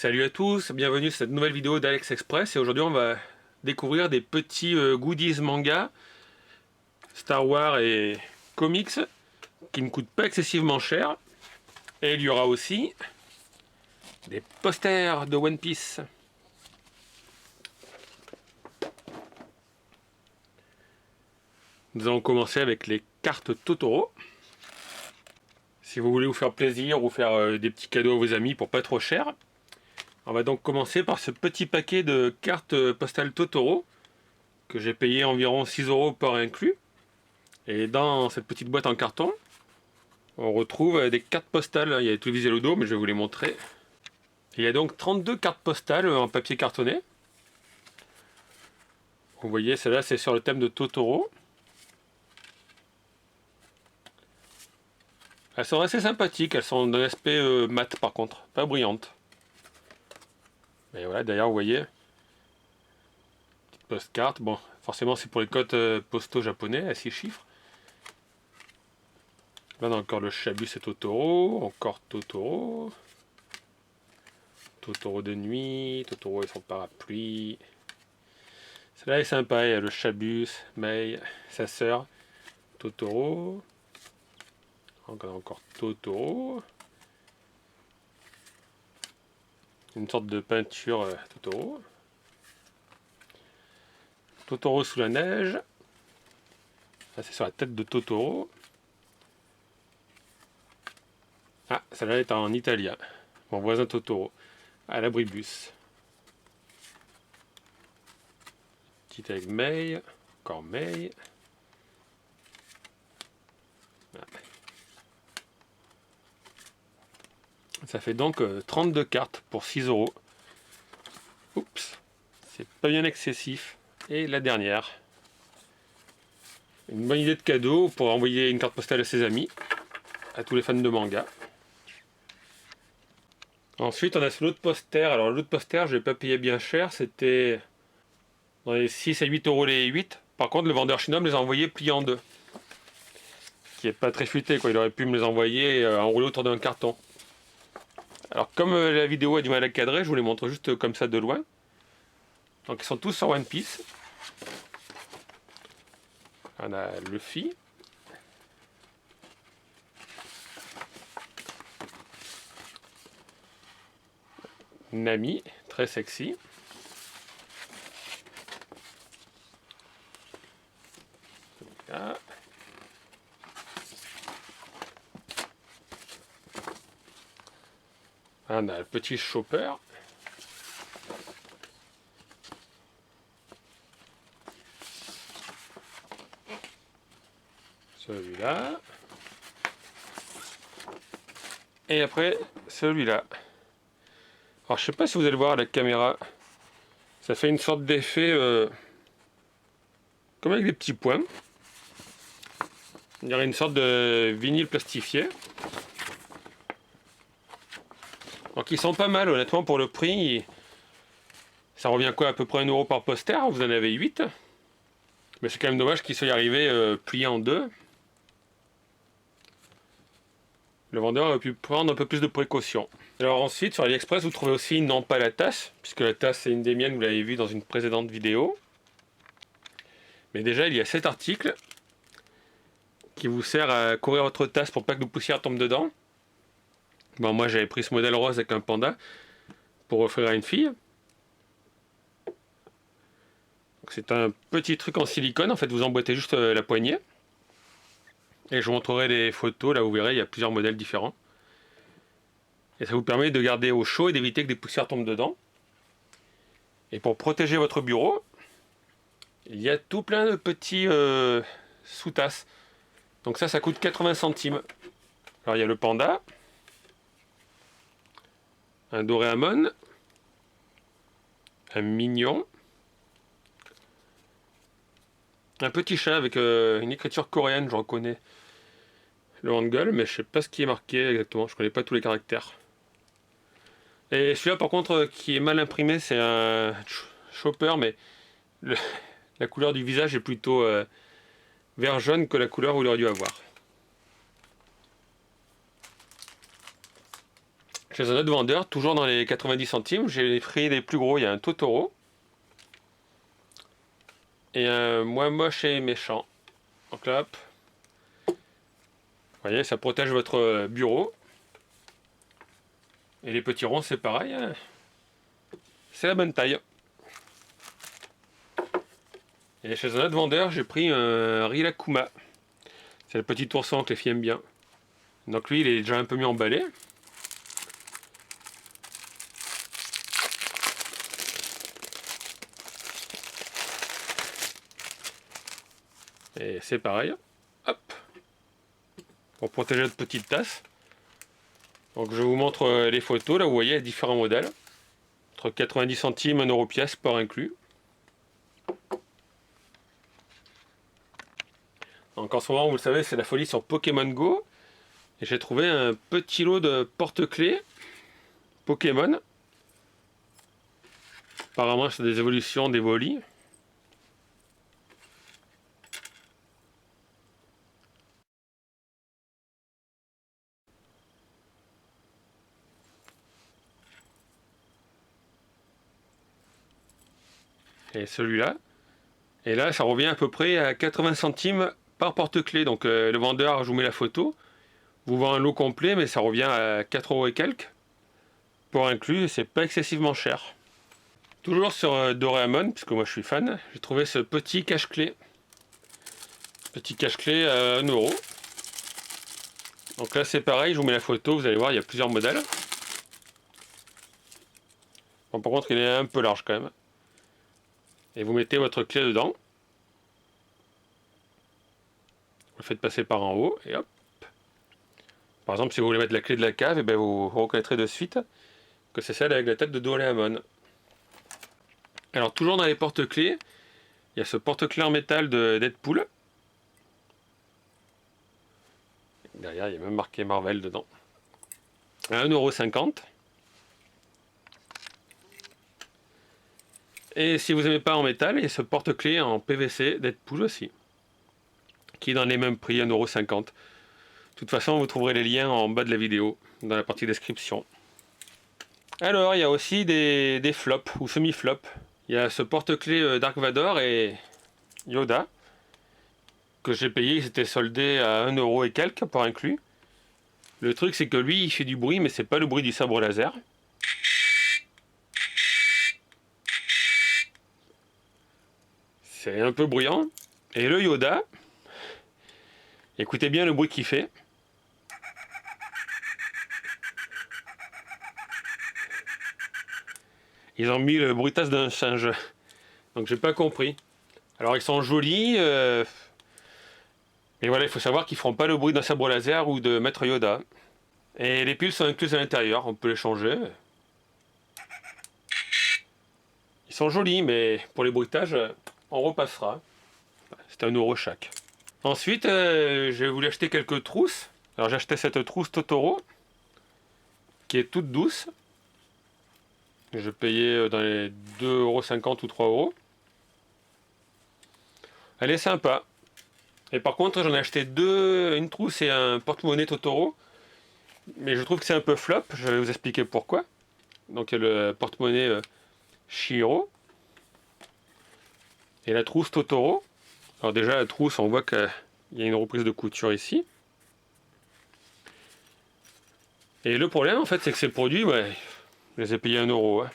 Salut à tous, bienvenue sur cette nouvelle vidéo d'Alex Express et aujourd'hui on va découvrir des petits goodies manga, Star Wars et comics qui ne coûtent pas excessivement cher. Et il y aura aussi des posters de One Piece. Nous allons commencer avec les cartes Totoro. Si vous voulez vous faire plaisir ou faire des petits cadeaux à vos amis pour pas trop cher, on va donc commencer par ce petit paquet de cartes postales Totoro que j'ai payé environ 6 € par inclus. Et dans cette petite boîte en carton, on retrouve des cartes postales. Il y a tout visé le dos, mais je vais vous les montrer. Il y a donc 32 cartes postales en papier cartonné. Vous voyez, celle-là, c'est sur le thème de Totoro. Elles sont assez sympathiques, elles sont d'un aspect mat par contre, pas brillantes. Et voilà, d'ailleurs, vous voyez, petite postcard. Bon, forcément, c'est pour les codes postaux japonais à 6 chiffres. Là, on a encore le Chabus et Totoro, encore Totoro. Totoro de nuit, Totoro et son parapluie. Celle-là est sympa, il y a le Chabus, Mei, sa sœur, Totoro. Encore Totoro. Une sorte de peinture Totoro. Totoro sous la neige. Ça, c'est sur la tête de Totoro. Ah, celle-là est en italien. Mon voisin Totoro. À l'abribus. Petite avec Mei. Encore Mei. Voilà. Ça fait donc 32 cartes pour 6 €. Oups. C'est pas bien excessif. Et la dernière. Une bonne idée de cadeau pour envoyer une carte postale à ses amis. À tous les fans de manga. Ensuite, on a l'autre poster. Alors, l'autre poster, je l'ai pas payé bien cher. C'était dans les 6 à 8 € les 8. Par contre, le vendeur chinois me les a envoyés pliés en deux. Ce qui est pas très futé, quoi. Il aurait pu me les envoyer enroulés autour d'un carton. Alors, comme la vidéo a du mal à cadrer, je vous les montre juste comme ça de loin. Donc, ils sont tous sur One Piece. On a Luffy. Nami, très sexy. Là. On a le petit Chopper. Celui-là. Et après, celui-là. Alors, je sais pas si vous allez voir à la caméra. Ça fait une sorte d'effet comme avec des petits points. On dirait une sorte de vinyle plastifié. Donc ils sont pas mal honnêtement pour le prix. Ça revient quoi à peu près 1 € par poster. Vous en avez 8. Mais c'est quand même dommage qu'ils soient arrivés pliés en deux. Le vendeur aurait pu prendre un peu plus de précautions. Alors ensuite, sur AliExpress, vous trouvez aussi non pas la tasse, puisque la tasse c'est une des miennes, vous l'avez vu dans une précédente vidéo. Mais déjà, il y a cet article qui vous sert à couvrir votre tasse pour pas que de poussière tombe dedans. Bon, moi j'avais pris ce modèle rose avec un panda pour offrir à une fille. C'est un petit truc en silicone, en fait vous emboîtez juste la poignée. Et je vous montrerai les photos, là vous verrez il y a plusieurs modèles différents. Et ça vous permet de garder au chaud et d'éviter que des poussières tombent dedans. Et pour protéger votre bureau, il y a tout plein de petits sous-tasses. Donc ça coûte 80 centimes. Alors il y a le panda, un Doraemon, un mignon, un petit chat avec une écriture coréenne, je reconnais le hangul, mais je sais pas ce qui est marqué exactement, je connais pas tous les caractères. Et celui-là par contre qui est mal imprimé, c'est un Chopper, mais la couleur du visage est plutôt vert jaune que la couleur où il aurait dû avoir. Chez un autre vendeur, toujours dans les 90 centimes, j'ai pris les plus gros. Il y a un Totoro et un moins moche et méchant. Donc là, hop. Vous voyez, ça protège votre bureau. Et les petits ronds, c'est pareil. Hein. C'est la bonne taille. Et chez un autre vendeur, j'ai pris un Rilakkuma. C'est le petit ourson que les filles aiment bien. Donc lui, il est déjà un peu mieux emballé. Et c'est pareil. Hop. Pour protéger notre petite tasse. Donc je vous montre les photos. Là, vous voyez les différents modèles. Entre 90 centimes, 1 euro pièce, port inclus. Donc en ce moment, vous le savez, c'est la folie sur Pokémon Go. Et j'ai trouvé un petit lot de porte-clés Pokémon. Apparemment, c'est des évolutions des Volis. Et celui-là. Et là, ça revient à peu près à 80 centimes par porte-clés. Donc le vendeur, je vous mets la photo, vous vend un lot complet, mais ça revient à 4 euros et quelques. Pour inclus, c'est pas excessivement cher. Toujours sur Doraemon, puisque moi je suis fan, j'ai trouvé ce petit cache-clé. Petit cache-clé à 1 euro. Donc là c'est pareil, je vous mets la photo, vous allez voir, il y a plusieurs modèles. Bon, par contre il est un peu large quand même. Et vous mettez votre clé dedans. Vous le faites passer par en haut et hop. Par exemple, si vous voulez mettre la clé de la cave, et bien vous reconnaîtrez de suite que c'est celle avec la tête de Doraemon. Alors toujours dans les porte-clés, il y a ce porte-clés en métal de Deadpool. Derrière, il y a même marqué Marvel dedans. À 1,50 €. Et si vous n'aimez pas en métal, il y a ce porte-clés en PVC Deadpool aussi, qui est dans les mêmes prix, 1,50 €. De toute façon, vous trouverez les liens en bas de la vidéo, dans la partie description. Alors, il y a aussi des flops ou semi-flops. Il y a ce porte-clés Dark Vador et Yoda, que j'ai payé, ils étaient soldés à 1 euro et quelques par inclus. Le truc, c'est que lui, il fait du bruit, mais c'est pas le bruit du sabre laser. C'est un peu bruyant. Et le Yoda, écoutez bien le bruit qu'il fait. Ils ont mis le bruitasse d'un singe. Donc j'ai pas compris. Alors ils sont jolis. Mais voilà, il faut savoir qu'ils feront pas le bruit d'un sabre laser ou de Maître Yoda. Et les piles sont incluses à l'intérieur, on peut les changer. Ils sont jolis, mais pour les bruitages, on repassera. C'est 1 euro chaque. Ensuite, j'ai voulu acheter quelques trousses. Alors j'ai acheté cette trousse Totoro, qui est toute douce. Je payais dans les 2,50 € ou 3 €. Elle est sympa. Et par contre, j'en ai acheté deux, une trousse et un porte-monnaie Totoro. Mais je trouve que c'est un peu flop. Je vais vous expliquer pourquoi. Donc il y a le porte-monnaie Chihiro. Et la trousse Totoro. Alors déjà, la trousse, on voit qu'il y a une reprise de couture ici. Et le problème, en fait, c'est que ces produits, ouais, je les ai payés 1 euro. Hein.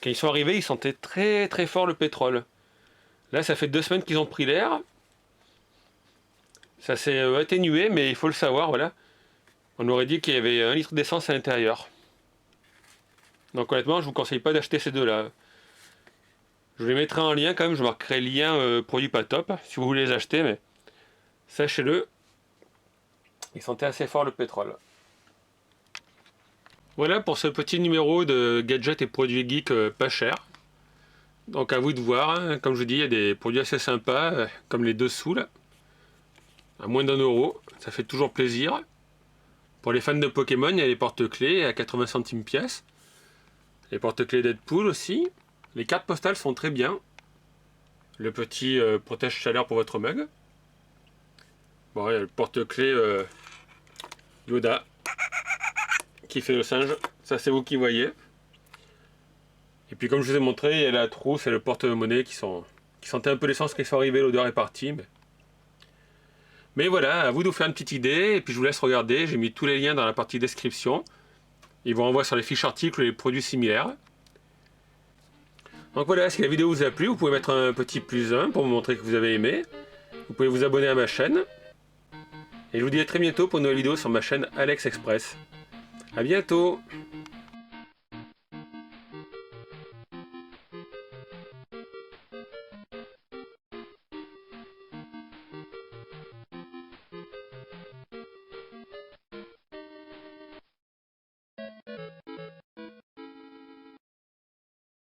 Quand ils sont arrivés, ils sentaient très très fort le pétrole. Là, ça fait 2 semaines qu'ils ont pris l'air. Ça s'est atténué, mais il faut le savoir, voilà. On aurait dit qu'il y avait 1 litre d'essence à l'intérieur. Donc honnêtement, je vous conseille pas d'acheter ces deux-là. Je les mettrai en lien quand même, je marquerai lien produit pas top, si vous voulez les acheter, mais sachez-le, ils sentaient assez fort le pétrole. Voilà pour ce petit numéro de gadgets et produits geeks pas chers. Donc à vous de voir, hein. Comme je vous dis, il y a des produits assez sympas, comme les dessous là. À moins d'1 euro, ça fait toujours plaisir. Pour les fans de Pokémon, il y a les porte-clés à 80 centimes pièce. Les porte-clés Deadpool aussi. Les cartes postales sont très bien. Le petit protège-chaleur pour votre mug. Bon, il y a le porte-clés Yoda, qui fait le singe. Ça, c'est vous qui voyez. Et puis, comme je vous ai montré, il y a la trousse et le porte-monnaie qui sentaient un peu l'essence qui sont arrivés. L'odeur est partie. Mais voilà, à vous de vous faire une petite idée. Et puis, je vous laisse regarder. J'ai mis tous les liens dans la partie description. Ils vous renvoient sur les fiches articles et les produits similaires. Donc voilà, si la vidéo vous a plu, vous pouvez mettre un petit +1 pour me montrer que vous avez aimé. Vous pouvez vous abonner à ma chaîne. Et je vous dis à très bientôt pour une nouvelle vidéo sur ma chaîne Alex Express. A bientôt!